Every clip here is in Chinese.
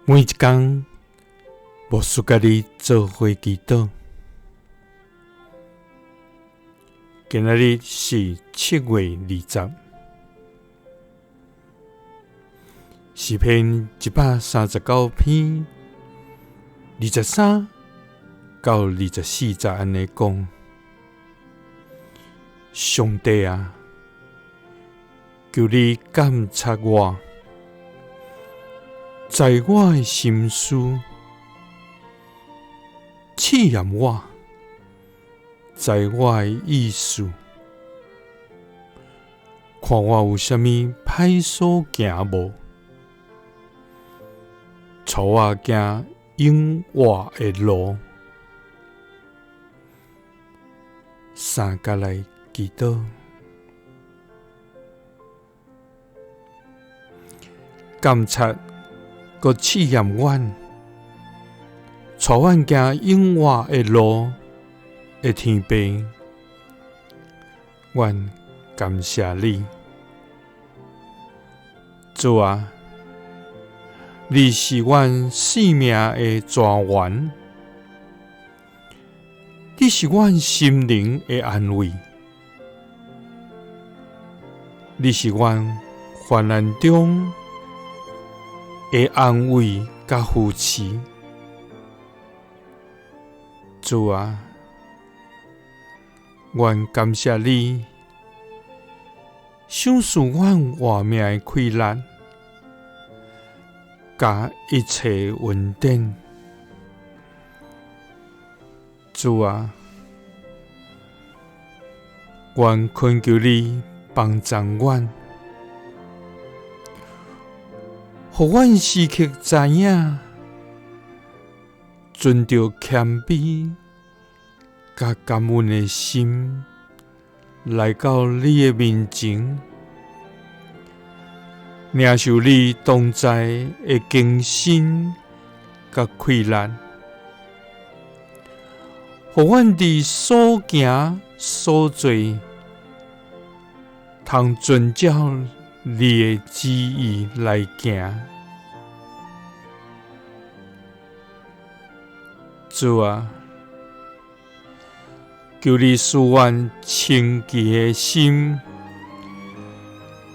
每一天，牧师甲你做伙祈祷。今仔日是7月20，诗篇139篇23到24节安尼讲：上帝啊，求你监察我，在我的心思试验我，在我的意思，看我有啥物歹所行无，带我行永活的路。三甲来祈祷，监察佮试验阮，带阮行永活的路的天父，阮感谢你，主啊，你是阮生命的泉源，你是阮心灵的安慰，你是阮患难中的安慰甲扶持。主啊，阮感谢你，赏赐阮活命的快乐，甲一切稳定。主啊，阮恳求你帮助阮，互阮时刻知影，存着谦卑甲感恩的心，来到你的面前，领受你同在的更新甲快乐，互阮伫所行所做，通遵照你的旨意来行。主啊，求你使阮清洁的心，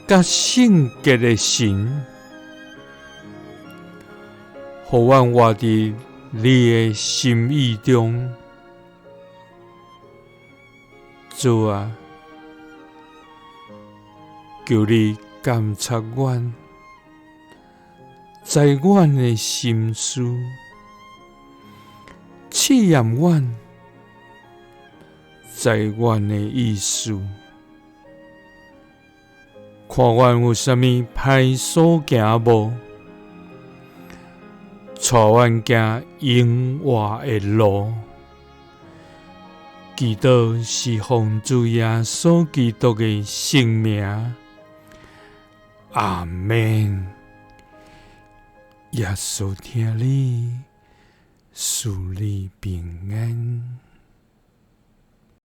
甲圣洁的心，互阮活伫你的心意中。主啊，求你监察阮，在阮的心思，试验阮，在阮的意思，看阮有啥物歹所行无，带阮行永活的路。祈祷是奉主耶稣基督的圣名，阿们。耶稣听你，赐你平安。